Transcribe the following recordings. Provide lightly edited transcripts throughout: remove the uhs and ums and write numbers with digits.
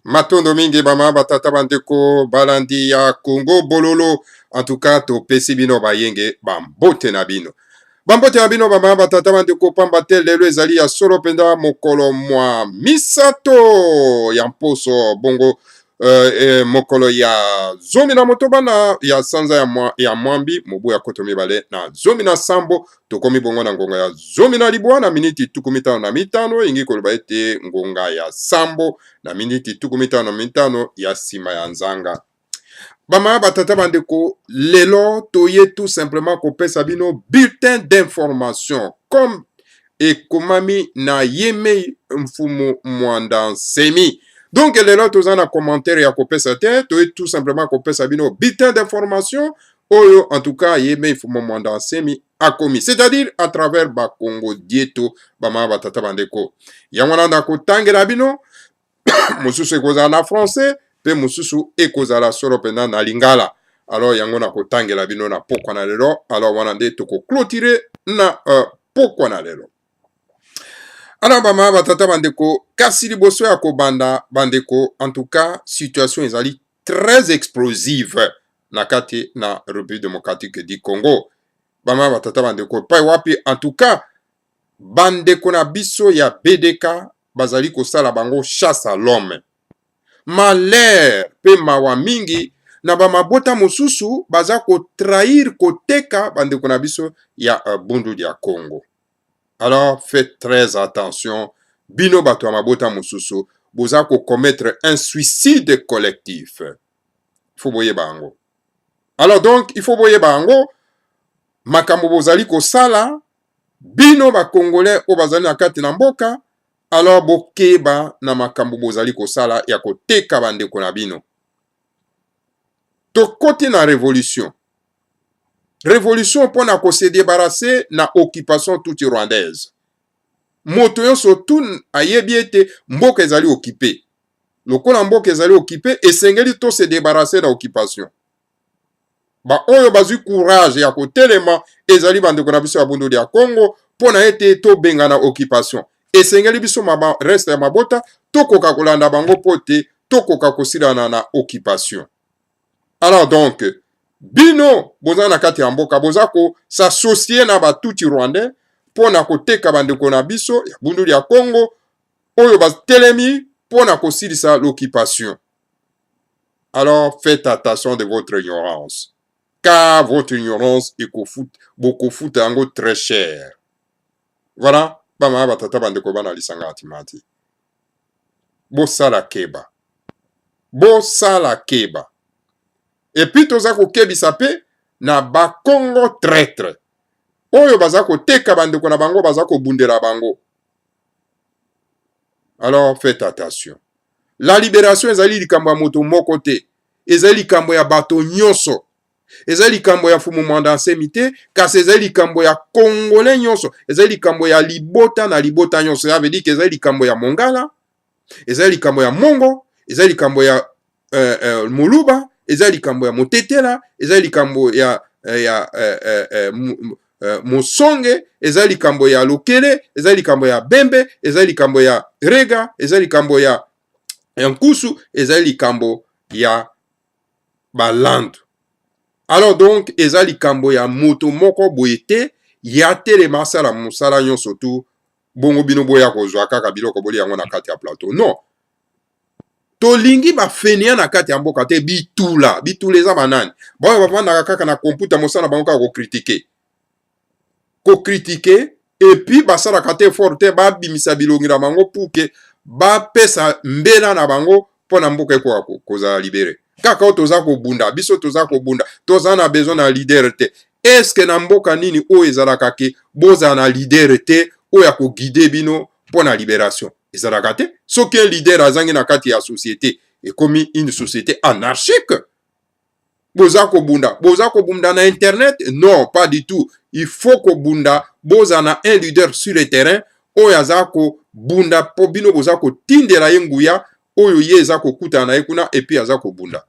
Matondo mingi bama batata bandeko balandi ya Congo bololo. En tout cas, to pesi bino bayenge bambote na bino. Bambote na bino bama batata bandeko pambate lelo ezali ya solo penda mokolo mwa misato ya mposo bongo mokolo ya zomi na motoba na ya sanza ya mwambi mobu ya koto mibale na zomi na sambo tokomi bongo na ngonga ya zomi na libwa na miniti tuku mitano na mitano ingi koloba ete ngonga ya sambo na miniti tuku mitano na mitano ya sima ya nzanga. Bama batata bandeko lelo toye tout simplement kopesa bino bulletin d'information comme ekomami na yeme mfumu mwanda nsemi. Donc lelo toza na commentaire ya kopesa te toye tout simplement kopesa bino bulletin d'information oyo en tout cas yeme mfumu mwanda nsemi akomi, c'est-à-dire à travers bakongo dieto bama batata bandeko yango na ndako tangela bino mosusu ekozala na français pe mosusu ekozala solo pena na lingala. Alors yango na kotangela bino na pokwa na lelo. Alors wana nde toko-clôturer na pokwa na lelo. Alors bama batata bandeko kasi liboso ya kobanda bandeko en tout cas situation ezali très explosive na kati na République démocratique du Congo. Bama batata bandeko pai wapi en tout cas bandeko na biso ya BDK bazali kosala bango chasse à l'homme. Malheur pe mawa mingi na bamabota mosusu baza kotrahir koteka bandeko na biso ya bundu ya Congo. Alors faites très attention bino bato ya mabota mosusu boza ko commettre un suicide collectif. Faut boye bango. Alors donc il faut boye bango makambo bozali kosala bino ba congolais o bazali na kati na mboka. Alors bokeba na makambo bozali kosala ya koteka bandeko na bino. Tokoti na révolution. Révolution pona ko se débarrasser na occupation toute rwandaise. Moto yonso tun ayebi ete mboka ezali occupé. Lokola mboka ezali occupé esengeli to se débarrasser na occupation. Ba oyo bazui courage ya kotelema ezali bandeko na biso ya bundu ya Congo pona ete to benga na occupation. Esengeli biso maba reste ya mabota tokoka kolanda bango pote tokoka kosilana na occupation. Alors donc bino boza na kati ya mboka boza ko s'associer na batuti rwandais pona koteka bandeko na biso ya bundu ya Congo oyo batelemi pona kosilisa l'occupation. Alors faites attention de votre ignorance, car votre ignorance beaucoup fout yango très cher. Voilà. Bama batata bandeko bana lisanga atimati. Bosala keba. Bosala keba. Et puis toza ko kebisa pe na bakongo traître. Oyo baza ko teka bandeko na bango baza ko bundela bango. Alors faites attention. La libération ezali likambo ya moto moko te. Ezali likambo ya bato nyonso. Ezali likambo ya fumu mwanda nsemi te, kasi ezali likambo ya Congolais nyonso, ezali likambo ya libota na libota nyonso. Ça veut dire que ezali likambo ya Mongala, ezali likambo ya Mongo, ezali likambo ya Muluba, ezali likambo ya Motetela, ezali likambo ya Mosonge, ezali likambo ya Lokele, ezali likambo ya Bembe, ezali likambo ya Rega, ezali likambo ya Nkusu, ezali likambo ya Balandu. Alors donc ezali likambo ya moto moko boyete ya telema sala musala nyonso tu bongo bino boya kozwa kaka biloko boli yango na kati ya plateau. Non. Tolingi ba fenia na kati ya mboka te bitula eza banani. Boyo bavanda kaka na computer mosala bango ka ko critiquer. Ko critiquer et puis basala kate forte ba bimisa bilongira bango pour que ba pesa mbela na bango pona mboka ko koza libéré. Kaka toza ko bunda, biso toza ko bunda, toza na besoin na leader te. Est-ce que na mboka nini o ezalaka ke boza na leader te o ya ko guider bino pour la libération? Ezalaka te. Soki un leader azangi na kati ya société et comme une société anarchique. Boza ko bunda na internet? Non, pas du tout. Il faut ko bunda boza na un leader sur le terrain o yaza ko bunda po bino boza ko tindela yenguya oyo ye eza ko kuta na ekuna et puis aza ko bunda.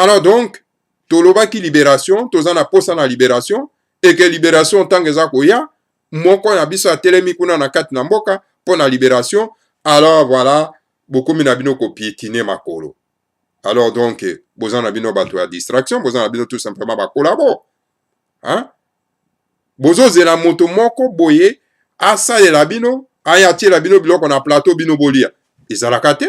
Alors donc, tolobaki libération, tozana posa na libération, et que libération tange za koya, moko na biso atelemi kuna na kati na mboka, pour la libération, alors voilà, bokomi na bino ko piétiner makolo. Alors donc boza na bino bato ya distraction, boza na bino tout simplement ba collabo. Hein? Bozo zela moto moko boye asalela bino, aya tiela bino biloko na plateau bino bolia. Ezalaka te?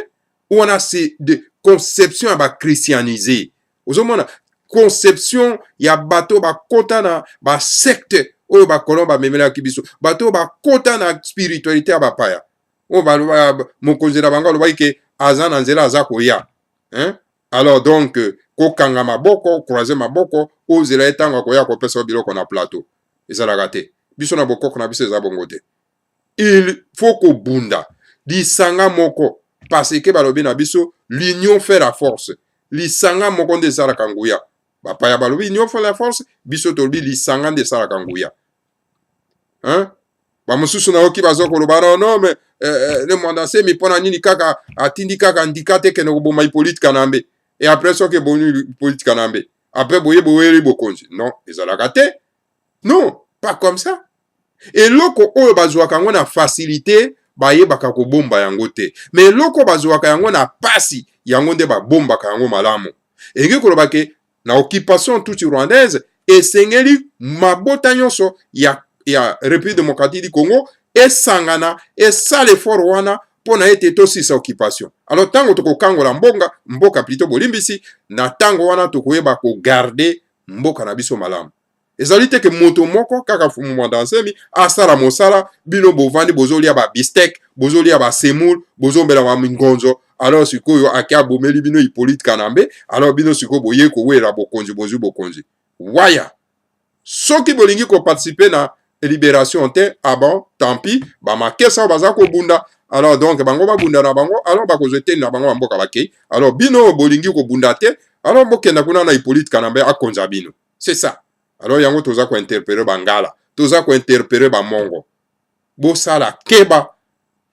Ou on a ces de conception ba christianisé. Ozomona conception ya bato ba kota na ba secte oyo ba kolomba memela kibiso. Bato ba kota na spiritualité ya bapaya. O ba mokonzi na bango loba ke aza na nzela aza koya. Hein? Alors donc kokanga maboko, croiser maboko, ozela etanga koya kopesa biloko na plateau. Ezalaka te. Biso na bokoko na biso eza bongo te. Il faut ko bunda. Lisanga moko parce que balobi na biso l'union fait la force. Lisanga moko nde esalaka nguya. Bapaya balobi l'union fait la force, biso tolobi lisanga nde esalaka nguya. Hein? Bamosusu na oki bazo koloba non mais le mandat c'est mi pona nini kaka atindi kaka ndikate kene koboma Hippolyte Kanambe. Et après ça que bonu Hippolyte Kanambe. Après boye boye bokonzi. Non, ezalaka te. Non, pas comme ça. Et loko oyo bazwaka yango na facilité baye baka ko bomba yango te. Mais loko bazwaka yango na pasi yango nde ba bomba ka yango malamu. Enge koloba ke na occupation toute rwandaise esengeli mabota nyonso ya République démocratique du Congo esangana esale fort wana pona ete tosisa occupation. Alors tango toko kangola mboka plutôt bolimbisi na tango wana tokoyeba ko garder mboka na biso malamu. Ezali te ke moto moko kaka fumu ndansemi asala mosala bino bovandi bozolia ba bistek, bozolia ba semoule, bozombela wa mingonzo. Alors sikoyo akia bomeli bino Hippolyte Kanambe, alors bino siko boye ko wela bokonzi. Waya. Soki bolingi ko participer na libération te, ah bon, tant pis, ba makesa baza ko bunda. Alors donc bango ba bunda na bango, alors ba kozete na bango mboka bakei. Alors bino bolingi ko bunda te, alors bokenda kuna na Hippolyte Kanambe akonza bino. C'est ça. Alors yango toza ko interpréter bangala, toza ko interpréter ba mongo. Bosala keba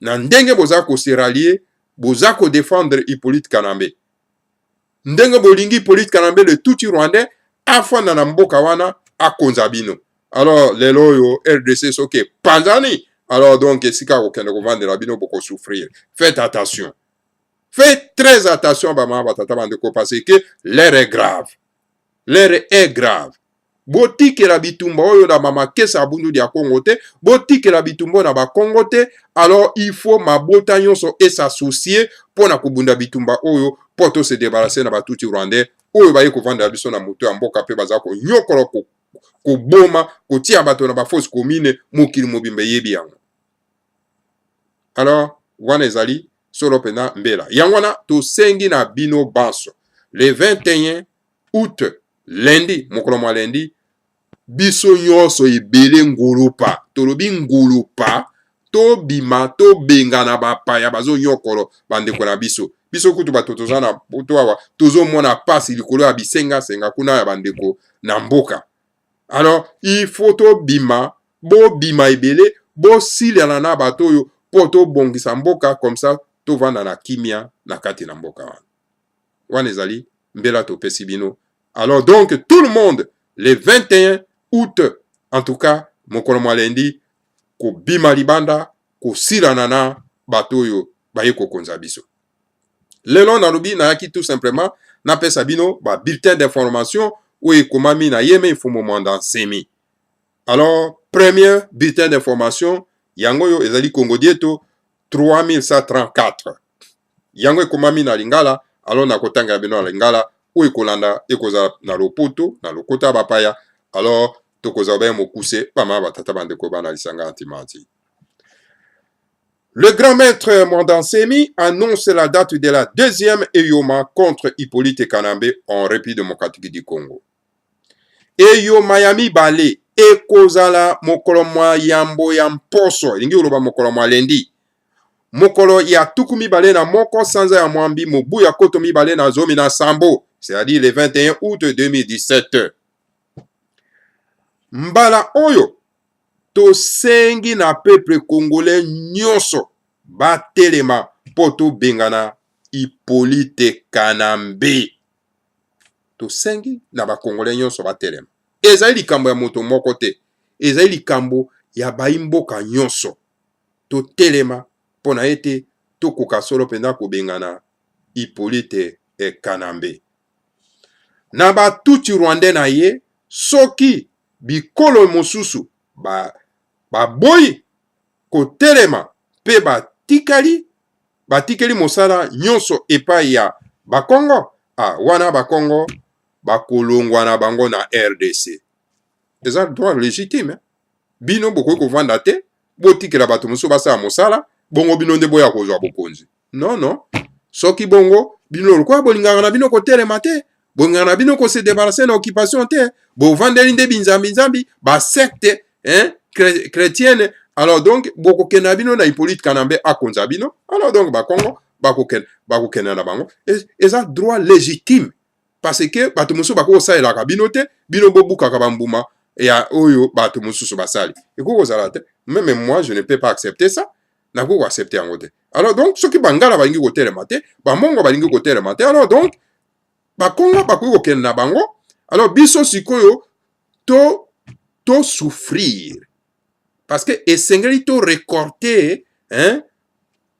na ndenge boza ko se rallier, boza ko défendre Hippolyte Kanambe. Ndenge bolingi Hippolyte Kanambe le tout rwandais afana na mboka wana akonza bino. Alors lelo yo RDC soke panzani. Alors donc esika ko kende ko vendre la bino boko souffrir. Faites attention. Faites très attention ba mama batata bandeko parce que l'air est grave. L'air est grave. Botike la bitumba oyo na mama kesa abundu dia Congo te, botike la bitumba na ba Congo te, alors il faut mabota nyonso et s'associer pour na kubunda bitumba oyo poto se débarrasser na batuti rwandais oyo baye ko vanda biso na moto ya mboka pe bazako nyokolo ko boma ko tia bato na ba fausse commune mokili mobimbe yebi yango. Alors wana ezali solo pena mbela yangwana to sengi na bino banso le 21 août lundi mokolo mwa lundi biso nyonso ebele ngulupa tolobi ngulupa to bima to bengana bapaya bazo nyokolo bandeko na biso kutu bato tozana to awa tozo mona pasi likolo ya bisenga senga kuna ya bandeko na mboka. Alors il faut to bima bo bima ebele bo silana na bato yo poto bongisa mboka comme ça to vanda na kimia na kati na mboka wana ezali mbela to pesi bino. Alors donc tout le monde le 21 août en tout cas mokolo mwa lundi ko bima libanda ko silana na bato yo baye ko konza biso. Lelo na lobi na yaki tout simplement na pesa bino ba bulletin d'information ou ekomami na yeme ifumo mwanda semi. Alors premier bulletin d'information yango yo ezali Congo dieto 3134. Yango ekomami na lingala, alors na kotanga bino na lingala ou ekolanda ekoza na lopoto na lokota bapaya. Alors tokoza ba mokuse pama batata bandeko bana lisanga antimanti. Le grand maître Mwandansemi annonce la date de la deuxième Eyoma contre Hippolyte Kanambe en République démocratique du Congo. Eyoma yami bale ekozala mokolo mwa yambo ya mposo elingi oloba mokolo mwa lendi mokolo ya tuku mibale na moko sanza ya mwambi mobu ya koto mibale na zomi na sambo, c'est-à-dire le 21 août 2017. Mbala oyo tosengi na peuple congolais nyonso batelema poto bengana Hippolyte Kanambe. Tosengi na ba congolais nyonso batelema. Ezali likambo ya moto moko te, ezali likambo ya baimboka nyonso. To telema pona ete tokoka solo penda kobengana Hippolyte Kanambe. Na batuti Rwandais na ye, soki bikolo mosusu boyi kotelema pe batikeli mosala nyonso epai ya bakongo, wana bakongo bakolongwa na bango na RDC. Eza droit légitime. Bino bokoki kovanda te, botikela bato mosusu basala mosala, bongo bino nde boya kozwa bokonzi. Non. Soki bongo, bino lokola bolingaka na bino kotelema te, bolingaka na bino ko se débarrasser na occupation te, bovandeli nde binzambi, ba secte chrétienne. Alors donc, bokokende na bino na Hippolyte Kanambe akonza bino. Alors donc, bakongo, bakokende na bango. Eza droit légitime. Parce que bato mosusu bako saelaka bino te, bino bobukaka bambuma ya oyo bato mosusu basali. Eko kozala te. Même moi, je ne peux pas accepter ça. Nako accepter yango te. Alors donc, soki bangala balingi kotelema te, bamongo balingi kotelema te. Alors donc, bakongo bakoki kokende na bango. Alors biso sikoyo to souffrir. Parce que esengeli to récolter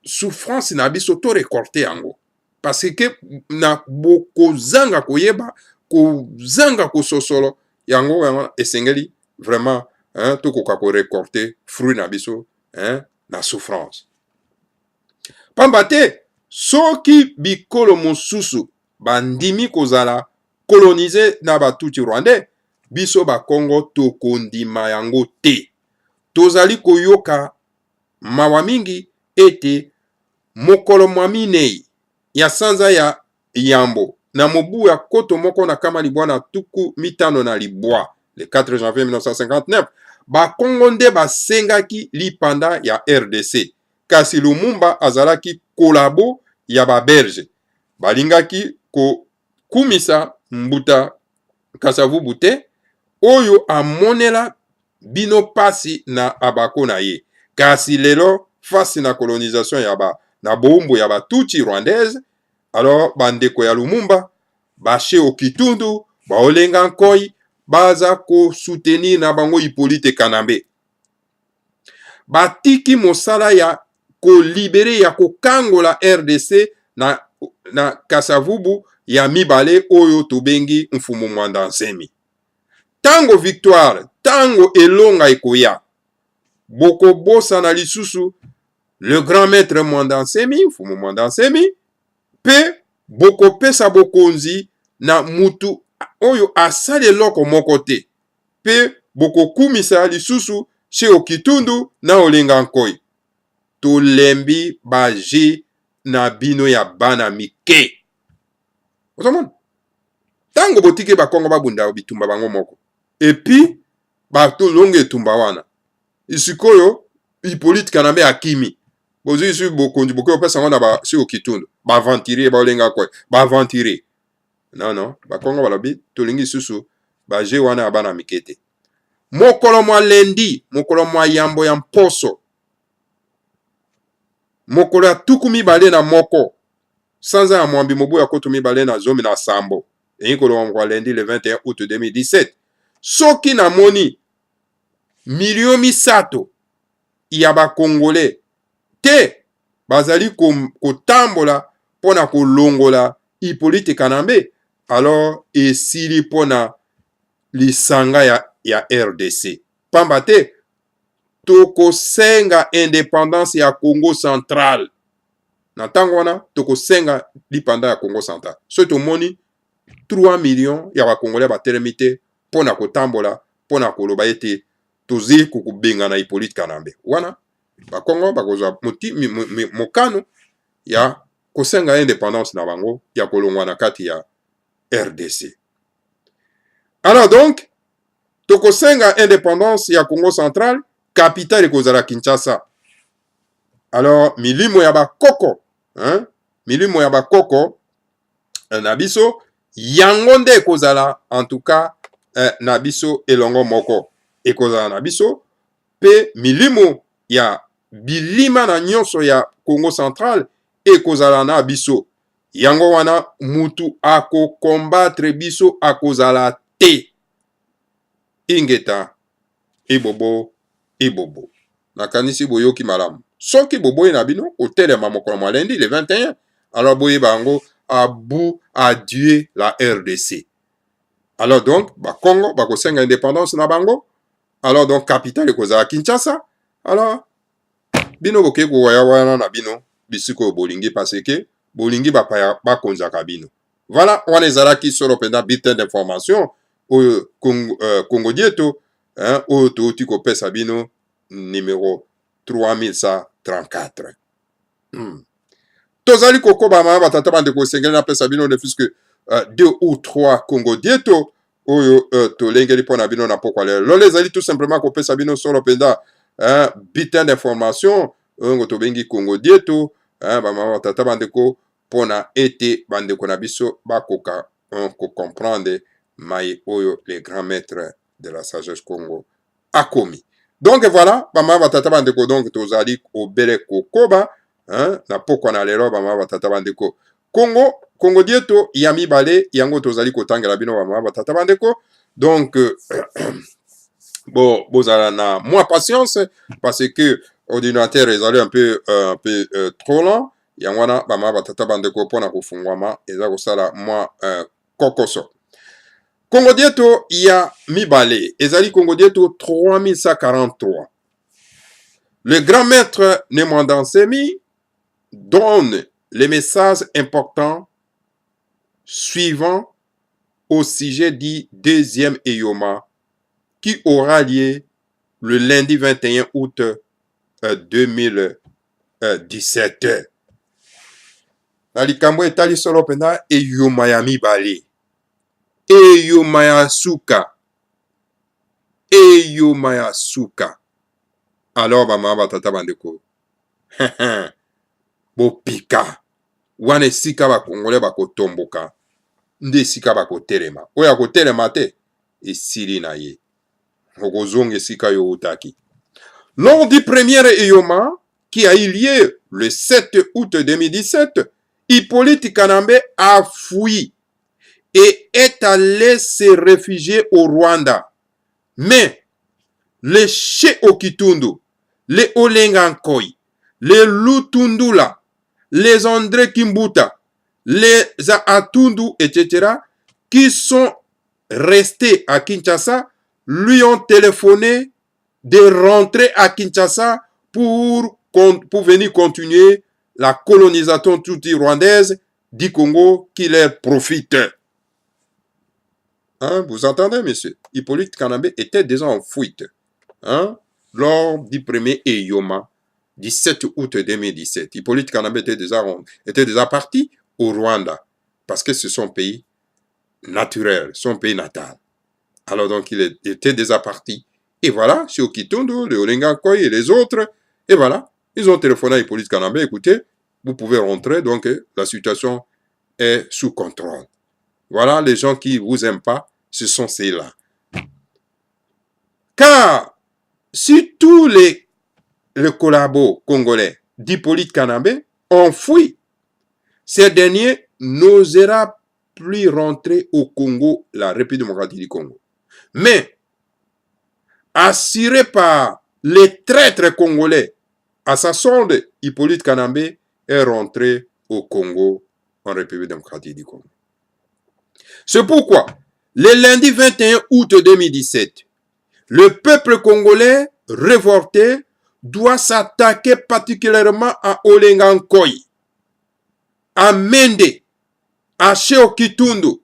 souffrance na biso to récolter yango. Parce que na bokozanga koyeba, kozanga kososolo yango esengeli vraiment tokoka ko récolter fruit na biso na souffrance. Pamba te soki bikolo mosusu bandimi kozala coloniser na batuti Rwandais, biso bakongo tokondima yango te. Tozali koyoka mawa mingi ete mokolo mwa minei ya sanza ya yambo na mobu ya koto moko na kama libwa na tuku mitano na libwa le 4 janvier 1959 bakongo nde basengaki lipanda ya RDC, kasi Lumumba azalaki kolabo ya baberge, balingaki kumisa Mbuta Kasavubu te oyo amonela bino pasi na abako na ye. Kasi lelo fasi na colonisation na boumbu ya batuti rwandaise, alors bandeko ya Lumumba bashe okitundu baolenga nkoi baza ko soutenir na bango Hippolyte Kanambe. Batiki mosala ya ko libere ya kokangola RDC na Kasavubu ya mibale oyo tobengi mfumu Mwanda Nsemi. Tango victoire, tango elonga ekoya, boko bosa na lisusu le grand maître Mwanda Nsemi, mfumu Mwanda Nsemi, pe boko pesa bokonzi na mutu oyo asali eloko moko te, pe boko kumisa lisusu che okitundu na olenga nkoi. Tolembi baje na bino ya bana mike. Otomon? Tango botike bakongo babunda bitumba bango moko. Epi bato longe tumba wana. Isikoyo Hippolyte Kanambe akimi. Bozi isu bokonzi boko pesa ngona ba si okitundu. Ba ventire ba olenga nkoi. Ba ventire. Non, bakongo balobi tolingi susu baje wana bana mikete. Mokolo mwa lendi, mokolo mwa yambo ya mposo. Mokolo ya tuku mibale na moko. Sanza ya mwambi mobu ya koto mibale na zomi na sambo. Enikolo mwa lendi le 21 août 2017. Soki na moni milio misato ya ba Congolais te bazali kotambola pona kolongola Hippolyte Kanambe, alors esili pona lisanga ya RDC. Pamba te tokosenga indépendance ya Congo central. Na tango wana tokosenga lipanda ya Congo central. So tomoni 3 millions ya ba Congolais batelemi te pona kotambola pona koloba ete tozi kukubenga na Hippolyte Kanambe. Wana bakongo bakozwa mokano ya kosenga indépendance na bango ya kolongwa na kati ya RDC. Alors donc tokosenga indépendance ya Congo central, capitale ekozala Kinshasa. Alors milimo ya bakoko, milimo ya bakoko na biso yango nde ekozala en tout cas na biso elongo moko ekozala na biso, pe milimo ya bilima na nyonso ya Congo central ekozala na biso. Yango wana mutu ako combattre biso akozala te. Ingeta ibobo. Nakanisi boyoki malamu. soki boboyi na bino kotelema mokolo mwa lundi le 21 alors boye bango adieu la RDC. Alors donc Congo bakosenga indépendance na bango. Alors donc capitale ekozala Kinshasa. Alors bino boke koya wana na bino bisiko bolingi parce que bolingi bakonzaka bino. Voilà, on ezalaki solo penda bulletin d'information au Congo Dieto, hein, au touti kopesa bino numéro 3134. Tozali koko bama batata bande ko sengeli na pesa bino ne puisque 2 ou 3 Congo Dieto oyo tolengeli pona bino na pokwa lelo. Lolo ezali tout simplement kopesa bino solo penda bulletin d'information ngo tobengi Congo Dieto, hein, bama batata bande ko pona ete bande ko na biso bakoka ko comprendre mai oyo les grands maîtres de la sagesse Congo a commis. Donc voilà, bama batata bande ko donc tozali obele kokoba, hein, na pokwa na lelo bama batata bande ko Congo Dieto yami bale yango tozali kotangela bino bama batata bande ko. Donc bon, bozala na moins patience parce que ordinateur ezali un peu trop lent. Yangwana bama batata bande ko pona kufungwama eza kosala moi kokoso. Congo Dieto ya mibale ezali Congo Dieto 3143. Le grand maître Nemwandansemi donne les messages importants suivants au sujet du deuxième Eyoma qui aura lieu le lundi 21 août 2017. Nalikambo etali solo pena Eyoma ya mibale. Eyoma ya suka. Eyoma ya suka. Alors bama batata bandeko. Bopika. Wane sika ba Congolais bakotomboka. Nde sika bakotelema. Oya kotelema te. Esili na ye. Okozonge sika yo utaki. Lors du premier Eyoma, qui a eu lieu le 7 août 2017, Hippolyte Kanambe a fui et est allé se réfugier au Rwanda. Mais les Che-Okitundu, les Olengankoi, les Lutundula, les André Kimbuta, les Atundu, etc., qui sont restés à Kinshasa, lui ont téléphoné de rentrer à Kinshasa pour venir continuer la colonisation tuti-rwandaise du Congo qui leur profite. Hein, vous entendez, monsieur? Hippolyte Kanambe était déjà en fuite, hein, lors du premier Eyoma du 7 août 2017. Hippolyte Kanambe était déjà parti au Rwanda parce que c'est son pays naturel, son pays natal. Alors donc il était déjà parti. Et voilà, chez Okitundu, les Olengankoi et les autres, et voilà, ils ont téléphoné à Hippolyte Kanambe, écoutez, vous pouvez rentrer, donc la situation est sous contrôle. Voilà, les gens qui ne vous aiment pas, ce sont ceux-là. Car si tous les collabos congolais d'Hippolyte Kanambe ont fui, ces derniers n'osera plus rentrer au Congo, la République démocratique du Congo. Mais, assuré par les traîtres congolais, à sa sonde, Hippolyte Kanambe est rentré au Congo, en République démocratique du Congo. C'est pourquoi, le lundi 21 août 2017, le peuple congolais révolté doit s'attaquer particulièrement à Olengankoi, à Mende, à Che-Okitundu,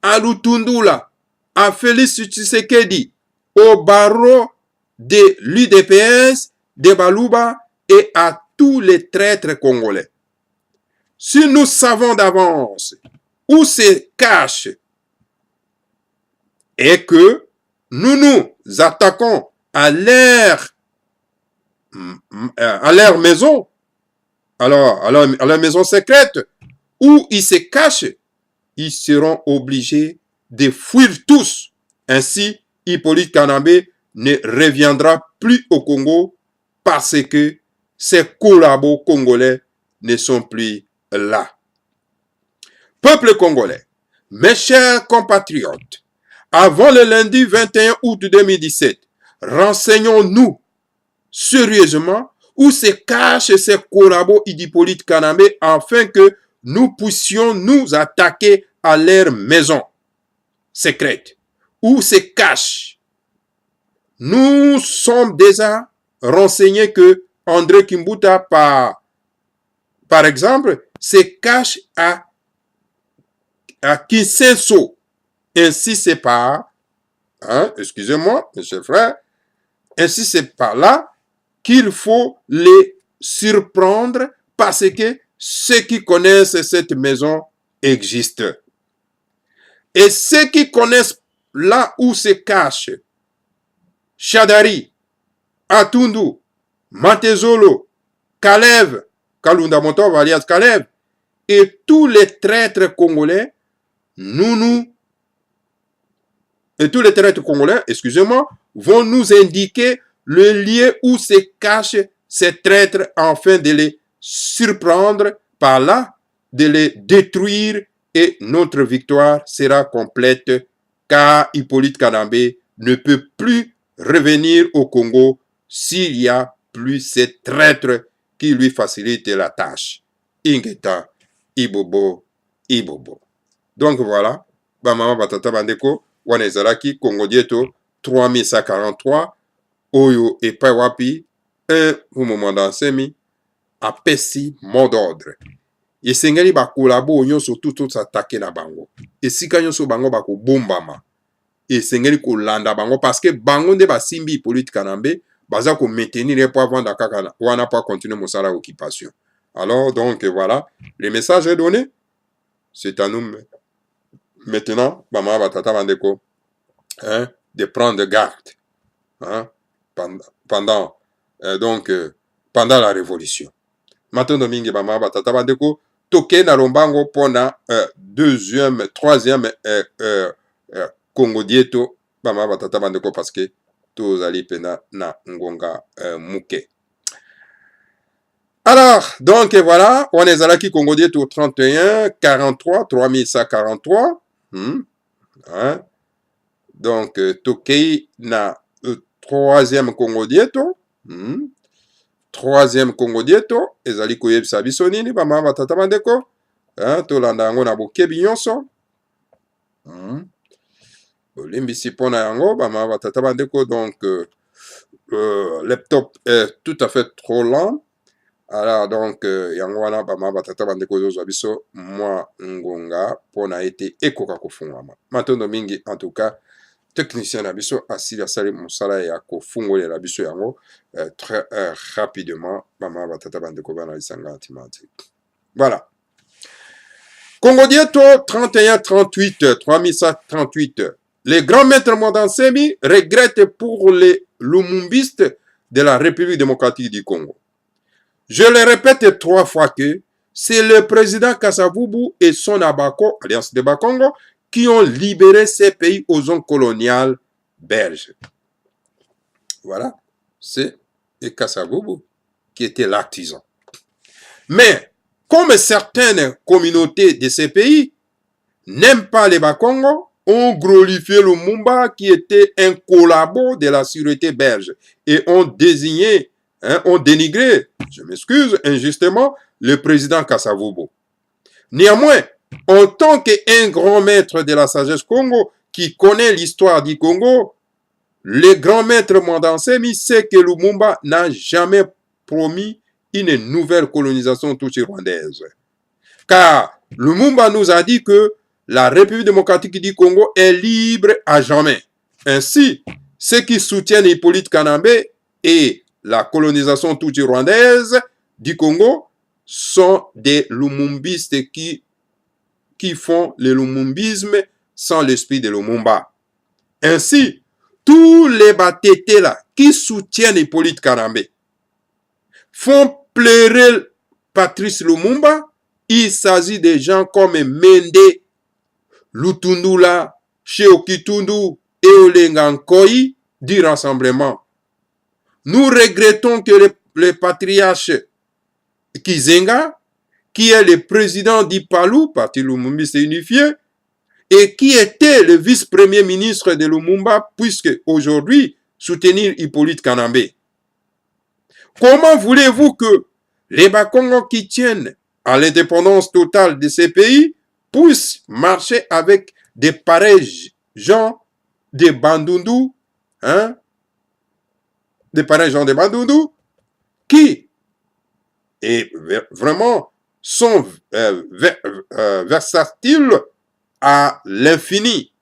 à Lutundula, à Félix Tshisekedi, au barreau de l'UDPS, de Baluba et à tous les traîtres congolais. Si nous savons d'avance où se cache et que nous nous attaquons à leur maison, alors à leur maison secrète, où ils se cachent, ils seront obligés de fuir tous. Ainsi, Hippolyte Kanambe ne reviendra plus au Congo parce que ses collabos congolais ne sont plus là. Peuple congolais, mes chers compatriotes, avant le lundi 21 août 2017, renseignons-nous sérieusement où se cachent ces collabos d'Hippolyte Kanambe afin que nous puissions nous attaquer à leur maison secrète, où se cachent. Nous sommes déjà renseignés que André Kimbuta, par exemple, se cache à Kinsenso. Ainsi, c'est par, excusez-moi, monsieur frère, ainsi, c'est par là qu'il faut les surprendre parce que ceux qui connaissent cette maison existent. Et ceux qui connaissent là où se cache Shadari, Atundu, Matezolo, Kalev, Kalunda Montov alias Kalev, et tous les traîtres congolais, excusez-moi, vont nous indiquer le lieu où se cachent ces traîtres afin de les surprendre par là, de les détruire et notre victoire sera complète car Hippolyte Kanambe ne peut plus revenir au Congo s'il y a plus ces traîtres qui lui facilitent la tâche. Ingeta, Ibobo, Ibobo. Donc voilà, Bamama Batata Bandeko, Wanezaraki, Congo Dieto, 3143, Oyo et Pawapi, un moment d'ansemi, a pesi mot d'ordre. Et sengeli ba kolabo nyonso tout s'attaquer na bango. Et sika nyonso bango ba ko bombama. Et sengeli ko landa bango parce que bango nde ba simbi Hippolyte Kanambe, baza ko maintenir les poids vendre kaka wana pas continuer mosala occupation. Alors donc voilà, le message est donné. C'est à nous maintenant, Bama Batata Bandeko, de prendre garde pendant la révolution. Maintenant, Domingue Bama Batata Bandeko, toke na lombango pona troisième Congo Dieto, Bama Batata Bandeko parce que tous allez pena na ngonga muke. Alors, donc voilà, on est allé qui Congo Dieto 31 43 3143. Donc, Tokei na troisième Congo Dieto. Troisième Congo Dieto. Ezali koyeb sabiso nini bama batata bandeko. Tolanda yango na bokebi nyonso. Limbisi pona yango bama batata bandeko. Donc, laptop est tout à fait trop lent. Alors donc yango wana bama batata bandeko zozo biso moi ngonga pona été ekoka kofungama matondo mingi en tout cas technicien na biso asili sali mosala ya kofungolela biso yango très rapidement bama batata bandeko bana lisanga antimatique. Voilà. Congo Dieto 3138 3138. Les grands maîtres Mondansemi regrettent pour les lumumbistes de la République démocratique du Congo. Je le répète 3 fois que c'est le président Kasavubu et son Abako, Alliance de Bakongo, qui ont libéré ces pays aux zones coloniales belges. Voilà, c'est Kasavubu qui était l'artisan. Mais, comme certaines communautés de ces pays n'aiment pas les Bakongo, ont glorifié Lumumba qui était un collabo de la sûreté belge et ont désigné ont dénigré, je m'excuse, injustement, le président Kasavubu. Néanmoins, en tant qu'un grand maître de la sagesse Congo, qui connaît l'histoire du Congo, le grand maître Mondansemi sait que Lumumba n'a jamais promis une nouvelle colonisation tutsi-rwandaise. Car Lumumba nous a dit que la République démocratique du Congo est libre à jamais. Ainsi, ceux qui soutiennent Hippolyte Kanambe et la colonisation tutsi-rwandaise du Congo sont des lumumbistes qui font le lumumbisme sans l'esprit de Lumumba. Ainsi, tous les batétés là qui soutiennent Hippolyte Kanambe font pleurer Patrice Lumumba. Il s'agit de gens comme Mende, Lutundula, Sheokitundu et Olengankoi du Rassemblement. Nous regrettons que le patriarche Kizenga, qui est le président d'Ipalou, Parti Lumumbiste unifié, et qui était le vice-premier ministre de Lumumba, puisque aujourd'hui, soutenir Hippolyte Kanambe. Comment voulez-vous que les Bakongos qui tiennent à l'indépendance totale de ces pays puissent marcher avec des pareils gens, des Bandundu, hein, des pareils gens de Bandundu, qui et vraiment sont versatiles à l'infini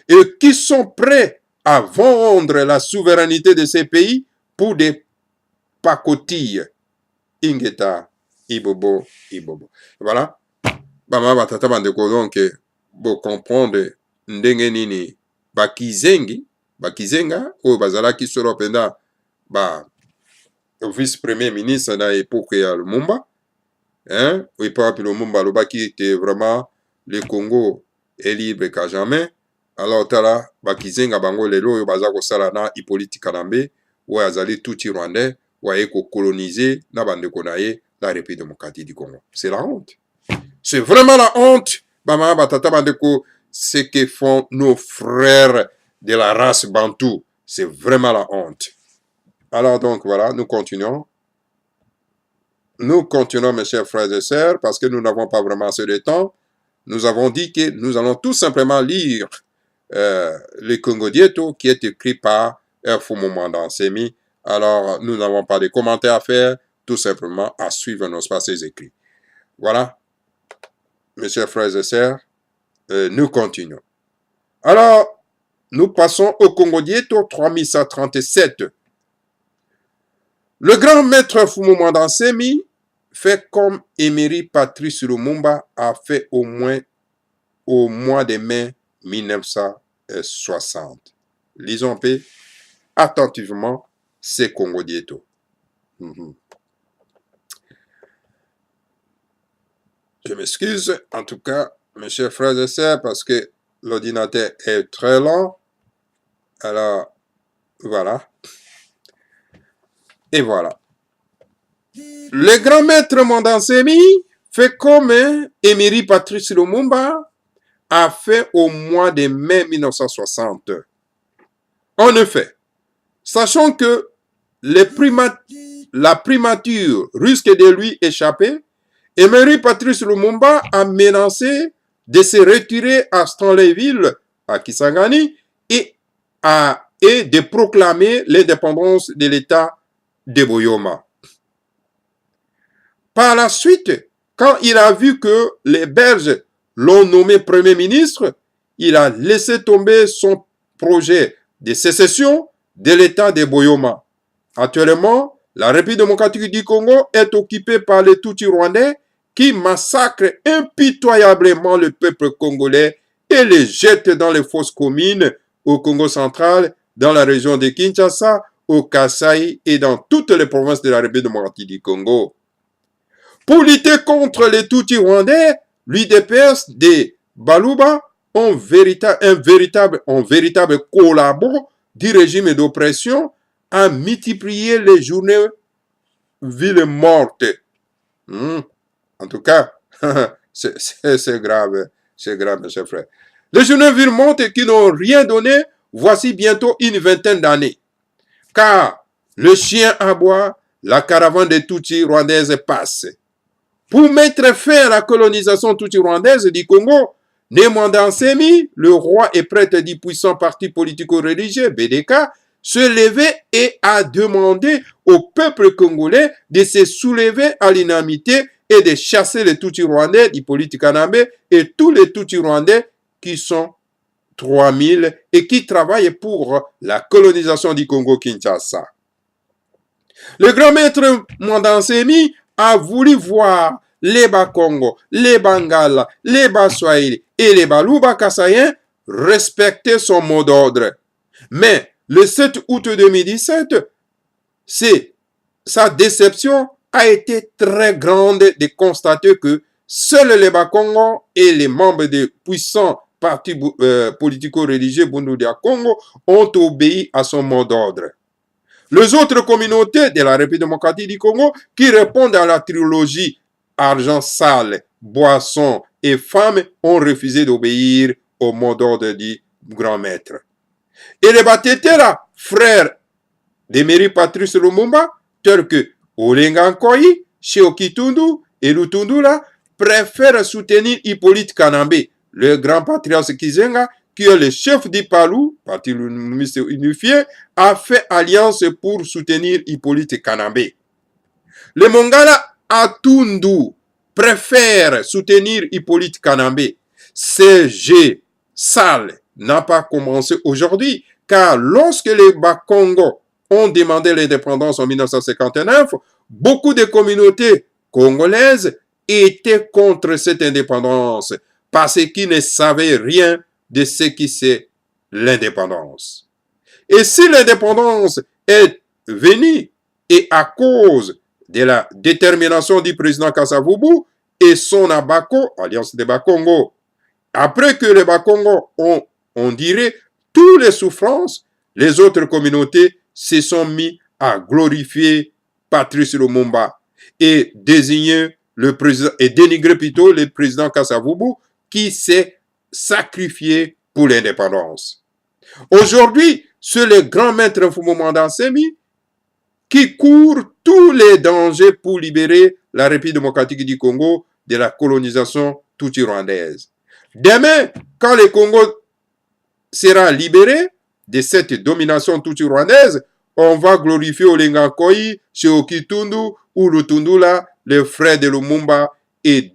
et qui sont prêts à vendre la souveraineté de ces pays pour des pacotilles. Ingeta, Ibobo, Ibobo. Voilà. Bama batata bandeko donc bo comprendre ndenge nini bakizenga oyo bazalaki solo penda ba vice-premier ministre na époque ya Lumumba, hein, oui, pas Lumumba, Lobaki était vraiment le Congo est libre qu'à jamais. Alors tala bakizenga bango lelo oyo baza kosala na Hippolyte Kanambe oyo azali tuti rwandais oyo coloniser na bandeko na ye la République démocratique du Congo. C'est la honte. C'est vraiment la honte. Bama batata bandeko, ce que font nos frères de la race bantou, c'est vraiment la honte. Alors donc voilà, nous continuons. Nous continuons, mes chers frères et sœurs, parce que nous n'avons pas vraiment assez de temps. Nous avons dit que nous allons tout simplement lire le Congo Dieto qui est écrit par Fumu Mwanda Nsemi. Alors, nous n'avons pas de commentaires à faire, tout simplement à suivre nos passés écrits. Voilà, mes chers frères et sœurs, nous continuons. Alors, nous passons au Congo Dieto 3137. Le grand maître Fumu Mwanda Nsemi fait comme Emery Patrice Lumumba a fait au mois de mai 1960. Lisons un peu attentivement ces Congo Dieto. Je m'excuse, en tout cas, mes chers frères et sœurs, parce que l'ordinateur est très lent. Alors, voilà. Et voilà. Le grand maître Mwanda Nsemi fait comme Emery Patrice Lumumba a fait au mois de mai 1960. En effet, sachant que la primature risque de lui échapper, Emery Patrice Lumumba a menacé de se retirer à Stanleyville, à Kisangani, et de proclamer l'indépendance de l'État de Boyoma. Par la suite, quand il a vu que les Belges l'ont nommé Premier ministre, il a laissé tomber son projet de sécession de l'État de Boyoma. Actuellement, la République démocratique du Congo est occupée par les Tutsis rwandais qui massacrent impitoyablement le peuple congolais et les jettent dans les fosses communes au Congo central, dans la région de Kinshasa, au Kasaï et dans toutes les provinces de la République démocratique du Congo. Pour lutter contre les Tutsis rwandais, l'UDPS de Baluba ont véritable collabo du régime d'oppression a multiplié les journées villes mortes. En tout cas, c'est grave, mes chers frères. Les journées villes mortes qui n'ont rien donné, voici bientôt une vingtaine d'années. Car le chien aboie, la caravane des Tutsis rwandaises passe. Pour mettre fin à la colonisation tutsi-rwandaise du Congo, Mwanda Nsemi, le roi et prêtre du puissant parti politico-religieux BDK, se levait et a demandé au peuple congolais de se soulever à l'unanimité et de chasser les Tutsi-Rwandais d'Hippolyte Kanambe et tous les Tutsi-Rwandais qui sont 3000 et qui travaillent pour la colonisation du Congo-Kinshasa. Le grand maître Mwanda Nsemi a voulu voir les Bakongo, les Bangala, les Baswahili et les Baluba Kasaïens respecter son mot d'ordre. Mais le 7 août 2017, sa déception a été très grande de constater que seuls les Bakongo et les membres des puissants partis politico-religieux Bundudia Congo ont obéi à son mot d'ordre. Les autres communautés de la République démocratique du Congo qui répondent à la trilogie argent sale, boisson et femme ont refusé d'obéir au mot d'ordre du grand maître. Et les Batetela, frères d'Emery Patrice Lumumba, tels que Olenga Nkoyi, Cheo Kitundu et Lutundula préfèrent soutenir Hippolyte Kanambe, le grand patriarche Kizenga, qui est le chef du Palou, Parti unifié, a fait alliance pour soutenir Hippolyte Kanambe. Le Mongala Atundu préfère soutenir Hippolyte Kanambe. CG Sale n'a pas commencé aujourd'hui, car lorsque les Bakongo ont demandé l'indépendance en 1959, beaucoup de communautés congolaises étaient contre cette indépendance parce qu'ils ne savaient rien de ce qui c'est l'indépendance. Et si l'indépendance est venue et à cause de la détermination du président Kasavubu et son Abako, Alliance des Bakongo, après que les Bakongo ont, on dirait, toutes les souffrances, les autres communautés se sont mis à glorifier Patrice Lumumba et désigner le président, et dénigrer plutôt le président Kasavubu qui s'est sacrifié pour l'indépendance. Aujourd'hui, c'est le grand maître Mfumumanda Nsemi qui court tous les dangers pour libérer la République démocratique du Congo de la colonisation tutsi-rwandaise. Demain, quand le Congo sera libéré de cette domination tutsi-rwandaise, on va glorifier Olenga Nkoyi, Cheo Kitundu ou Lutundula, les frères de Lumumba, et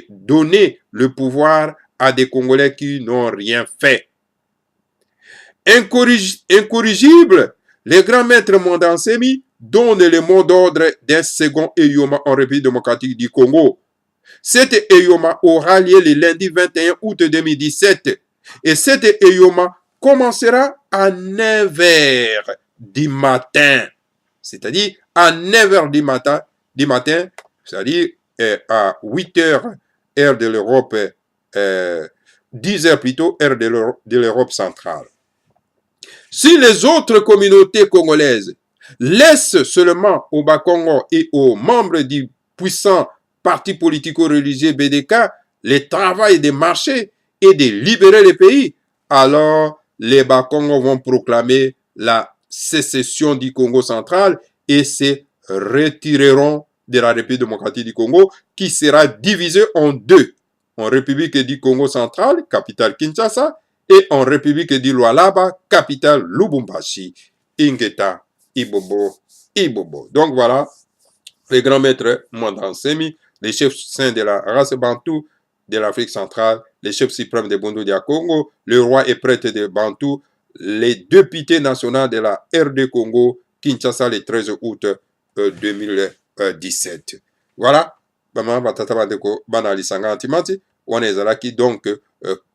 donner le pouvoir à des Congolais qui n'ont rien fait. Incorrigible, les grands maîtres Manda Nsemi donnent le mot d'ordre d'un second Eyoma en République démocratique du Congo. Cet Eyoma aura lieu le lundi 21 août 2017 et cet Eyoma commencera à 9h du matin, c'est-à-dire à 9h du matin, c'est-à-dire à 8h, heure de l'Europe, 10h plutôt, heure de l'Europe centrale. Si les autres communautés congolaises laissent seulement aux Bakongo et aux membres du puissant parti politico-religieux BDK le travail de marcher et de libérer le pays, alors les Bakongo vont proclamer la sécession du Congo central et se retireront de la République démocratique du Congo qui sera divisée en deux, en République du Congo central, capitale Kinshasa, et en République du Lualaba, capitale Lubumbashi, Ingeta, Ibobo, Ibobo. Donc voilà, les grands maîtres Manda Nsemi, les chefs saints de la race bantou de l'Afrique centrale, les chefs suprêmes de Bundu dia Congo, le roi et prêtre de Bantou, les députés nationaux de la RD Congo, Kinshasa le 13 août 2017. Voilà, Bama Batata Bandeko Banali Sanga Antimati, on est là qui donc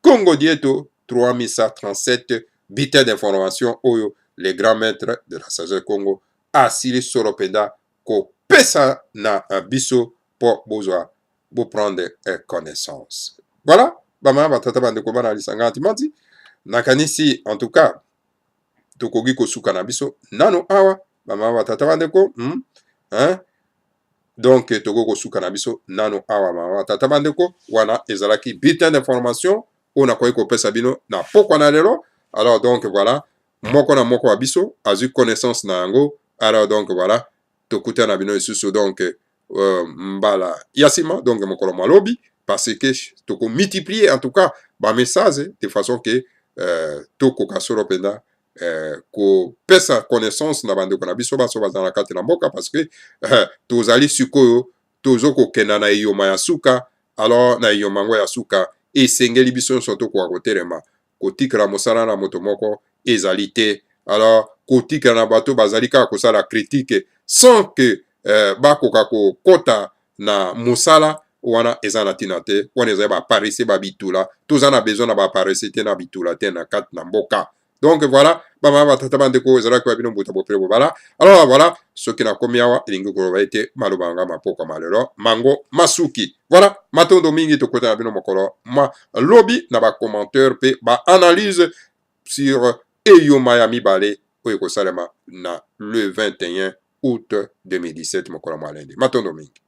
Congo Dieto 3137 bulletins d'information oyo les grands maîtres de la sagesse Congo asili soropenda ko pesa na biso pour bozwa pour prendre connaissance. Voilà, bama batata bandeko bana lisanga antimati nakanisi en tout cas tokogi kosuka na biso nano awa bama batata bandeko hein donc toko kosuka na biso nano awa bama batata bandeko wana ezalaki bulletin d'information on a quoi kopesa bino na pokwa na lelo. Alors donc voilà, moko na moko abiso azu connaissance na yango. Alors donc voilà, tokuta na bino isusu donc mbala yasima donc mokolo malobi parce que toko multiplier en tout cas ba message de façon que toko kasoro penda ko pesa connaissance na bandeko na biso baso bazana kati na mboka parce que tozali sikoyo tozoko kenda na yoma ya suka. Alors na yoma ngo ya suka esengeli biso soto kwa kotelema kotikala mosala na moto moko ezali te. Alors kotikala na bato bazali kaka kosala critique sans que bakoka kokota na mosala wana eza na tina te, wana ezali baparisi babitula, toza na besoin na baparisi te na bitula te na kati na mboka. Donc voilà, bama batata bandeko ezalaki ba bino mbuta boprebo bala. Alors voilà, soki na komi awa elingi koloba ete malobanga mapoka malelo mango masuki. Voilà, matondo mingi tokota na bino mokolo ma lobby na ba commentaire pe ba analyse sur Eyoma ya mibale oyo kosalema na le 21 août 2017 mokolo malende. Matondo mingi.